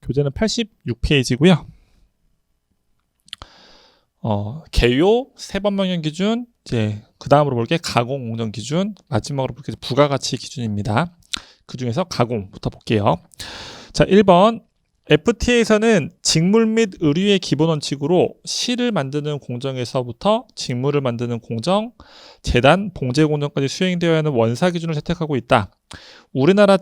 교재는 86페이지고요. 개요, 세번 명령 기준, 이제 그 다음으로 볼 게 가공 공정 기준, 마지막으로 볼 게 부가가치 기준입니다. 그 중에서 가공부터 볼게요. 자, 1번 FTA에서는 직물 및 의류의 기본 원칙으로 실을 만드는 공정에서부터 직물을 만드는 공정, 재단, 봉제 공정까지 수행되어야 하는 원사 기준을 채택하고 있다. 우리나라가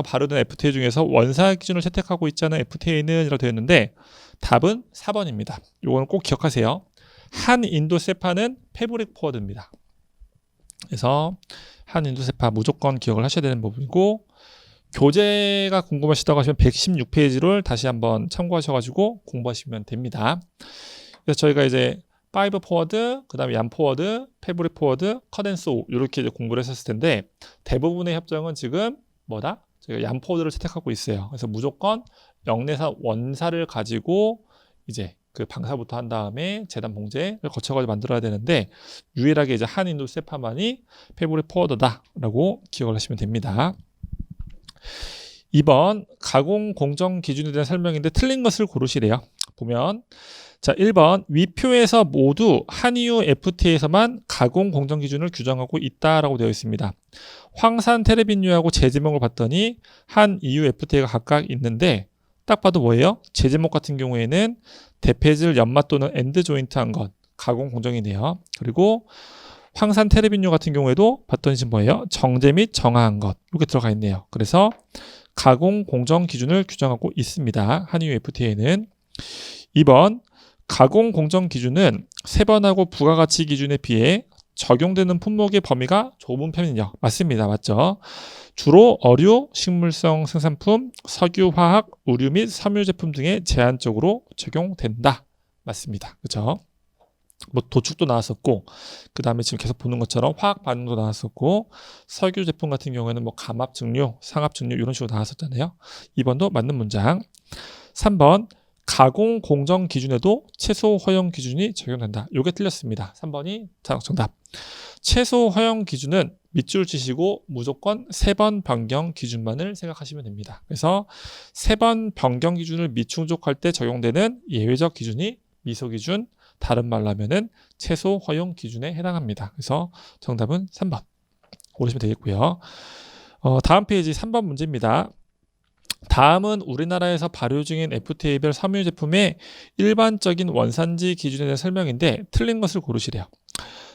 발효된 FTA 중에서 원사 기준을 채택하고 있지 않은 FTA는 이라고 되어 있는데 답은 4번입니다. 이거는 꼭 기억하세요. 한인도 세파는 패브릭 포워드입니다. 그래서 한인도 세파 무조건 기억을 하셔야 되는 부분이고, 교재가 궁금하시다고 하시면 116페이지를 다시 한번 참고하셔가지고 공부하시면 됩니다. 그래서 저희가 이제 5 포워드, 그 다음에 얀 포워드, 패브릭 포워드, 컷앤소 이렇게 이제 공부를 했었을 텐데 대부분의 협정은 지금 저희가 얀 포워드를 채택하고 있어요. 그래서 무조건 영내사 원사를 가지고 이제 그 방사부터 한 다음에 재단 봉제를 거쳐가지고 만들어야 되는데 유일하게 이제 한인도 세파만이 패브릭 포워드다라고 기억을 하시면 됩니다. 2번 가공 공정 기준에 대한 설명인데 틀린 것을 고르시래요. 보면 자 1번 위표에서 모두 한EU FTA에서만 가공 공정 기준을 규정하고 있다라고 되어 있습니다. 황산 테레빈유하고 제제목을 봤더니 한EU FTA가 각각 있는데 딱 봐도 뭐예요? 제제목 같은 경우에는 대패질 연마 또는 엔드 조인트한 것 가공 공정이네요. 그리고 황산 테레빈유 같은 경우에도 봤더니 지금 뭐예요? 정제 및 정화한 것 이렇게 들어가 있네요. 그래서 가공 공정 기준을 규정하고 있습니다. 한EU FTA는. 2번 가공 공정 기준은 세번하고 부가가치 기준에 비해 적용되는 품목의 범위가 좁은 편이냐? 맞습니다. 맞죠? 주로 어류, 식물성 생산품, 석유, 화학, 의류 및 섬유 제품 등에 제한적으로 적용된다. 맞습니다. 그렇죠? 뭐 도축도 나왔었고 그 다음에 지금 계속 보는 것처럼 화학 반응도 나왔었고 석유 제품 같은 경우에는 뭐 감압 증류, 상압 증류 이런 식으로 나왔었잖아요. 2번도 맞는 문장. 3번 가공 공정 기준에도 최소 허용 기준이 적용된다. 이게 틀렸습니다. 3번이 정답. 최소 허용 기준은 밑줄 치시고 무조건 3번 변경 기준만을 생각하시면 됩니다. 그래서 3번 변경 기준을 미충족할 때 적용되는 예외적 기준이 미소 기준, 다른 말로 하면은 최소 허용 기준에 해당합니다. 그래서 정답은 3번 고르시면 되겠고요. 다음 페이지 3번 문제입니다. 다음은 우리나라에서 발효 중인 FTA별 섬유 제품의 일반적인 원산지 기준에 대한 설명인데 틀린 것을 고르시래요.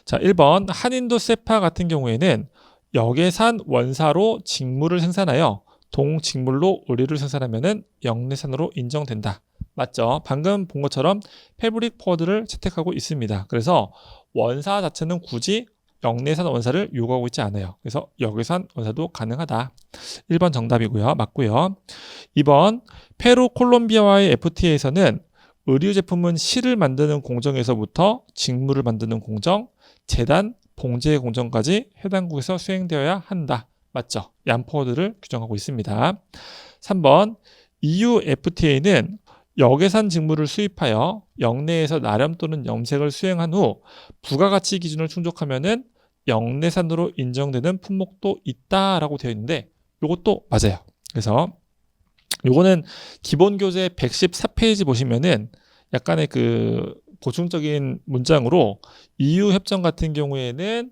자, 1번 한인도 세파 같은 경우에는 역외산 원사로 직물을 생산하여 동직물로 의류를 생산하면 영내산으로 인정된다. 맞죠? 방금 본 것처럼 패브릭 포워드를 채택하고 있습니다. 그래서 원사 자체는 굳이 영내산 원사를 요구하고 있지 않아요. 그래서 역외산 원사도 가능하다. 1번 정답이고요. 맞고요. 2번 페루 콜롬비아와의 FTA에서는 의류 제품은 실을 만드는 공정에서부터 직물을 만드는 공정, 재단, 봉제 공정까지 해당국에서 수행되어야 한다. 맞죠? 얀 포워드를 규정하고 있습니다. 3번 EU FTA는 역외산 직물을 수입하여 영내에서 나렴 또는 염색을 수행한 후 부가가치 기준을 충족하면은 영내산으로 인정되는 품목도 있다라고 되어 있는데 이것도 맞아요. 그래서 요거는 기본 교재 114페이지 보시면은 약간의 그 보충적인 문장으로 EU 협정 같은 경우에는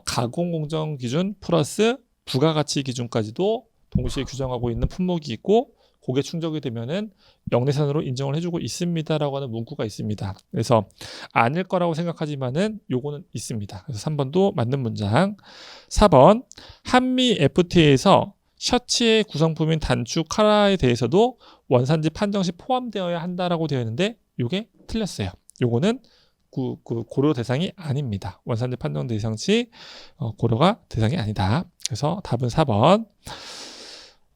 가공 공정 기준 플러스 부가가치 기준까지도 동시에 규정하고 있는 품목이 있고 그게 충족이 되면은 영내산으로 인정을 해주고 있습니다라고 하는 문구가 있습니다. 그래서 아닐 거라고 생각하지만은 요거는 있습니다. 그래서 3번도 맞는 문장. 4번 한미 FTA에서 셔츠의 구성품인 단추 카라에 대해서도 원산지 판정 시 포함되어야 한다라고 되어 있는데 요게 틀렸어요. 요거는 고려 대상이 아닙니다. 원산지 판정 대상 시 고려가 대상이 아니다. 그래서 답은 4번.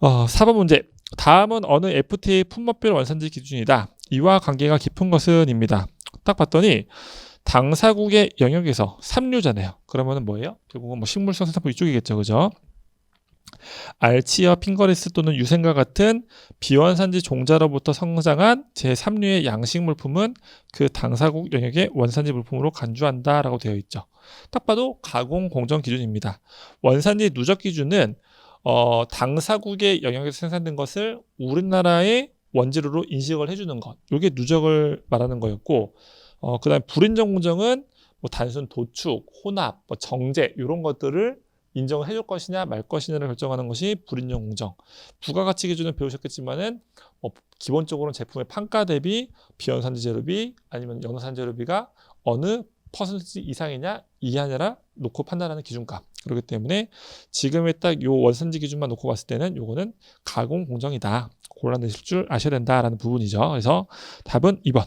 4번 문제. 다음은 어느 FTA 품목별 원산지 기준이다. 이와 관계가 깊은 것은 입니다. 딱 봤더니 당사국의 영역에서 삼류잖아요. 그러면은 뭐예요? 결국은 뭐 식물성 생산품 이쪽이겠죠. 그죠? 알치어, 핑거리스 또는 유생과 같은 비원산지 종자로부터 성장한 제3류의 양식 물품은 그 당사국 영역의 원산지 물품으로 간주한다라고 되어 있죠. 딱 봐도 가공 공정 기준입니다. 원산지 누적 기준은 당사국의 영역에서 생산된 것을 우리나라의 원재료로 인식을 해주는 것. 이게 누적을 말하는 거였고, 그다음에 불인정 공정은 뭐 단순 도축, 혼합, 뭐 정제 이런 것들을 인정을 해줄 것이냐 말 것이냐를 결정하는 것이 불인정 공정. 부가가치 기준을 배우셨겠지만은 기본적으로는 제품의 판가 대비 비연산지 재료비 아니면 연산지 재료비가 어느 퍼센트 이상이냐 이하냐라 놓고 판단하는 기준값. 그렇기 때문에 지금의 딱 요 원산지 기준만 놓고 봤을 때는 요거는 가공 공정이다. 골라내실 줄 아셔야 된다라는 부분이죠. 그래서 답은 2번.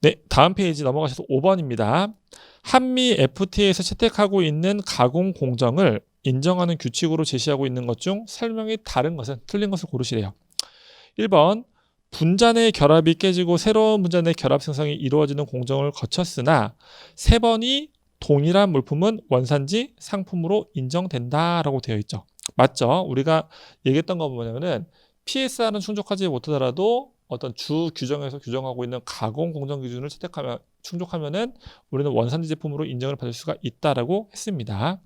네, 다음 페이지 넘어가셔서 5번입니다. 한미 FTA에서 채택하고 있는 가공 공정을 인정하는 규칙으로 제시하고 있는 것 중 설명이 다른 것은 틀린 것을 고르시래요. 1번 분자 내 결합이 깨지고 새로운 분자 내 결합 생성이 이루어지는 공정을 거쳤으나 세 번이 동일한 물품은 원산지 상품으로 인정된다라고 되어 있죠. 맞죠? 우리가 얘기했던 거 뭐냐면은 PSR은 충족하지 못하더라도 어떤 주 규정에서 규정하고 있는 가공 공정 기준을 채택하면 충족하면은 우리는 원산지 제품으로 인정을 받을 수가 있다라고 했습니다.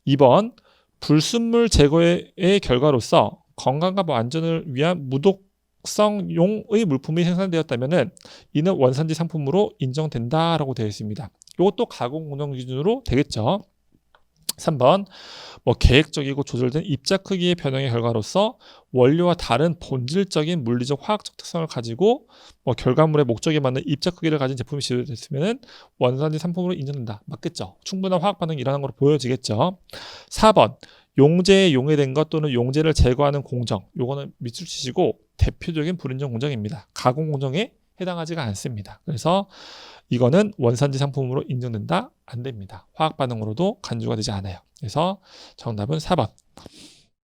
2번 불순물 제거의 결과로서 건강과 안전을 위한 무독성용의 물품이 생산되었다면은 이는 원산지 상품으로 인정된다라고 되어 있습니다. 이것도 가공 공정 기준으로 되겠죠. 3번 계획적이고 조절된 입자 크기의 변형의 결과로서 원료와 다른 본질적인 물리적 화학적 특성을 가지고 결과물의 목적에 맞는 입자 크기를 가진 제품이 제조됐으면 원산지 상품으로 인정된다. 맞겠죠? 충분한 화학 반응이 일어나는 것으로 보여지겠죠. 4번 용제에 용해된 것 또는 용제를 제거하는 공정. 요거는 밑줄 치시고 대표적인 불인정 공정입니다. 가공 공정에 해당하지가 않습니다. 그래서 이거는 원산지 상품으로 인정된다? 안 됩니다. 화학 반응으로도 간주가 되지 않아요. 그래서 정답은 4번.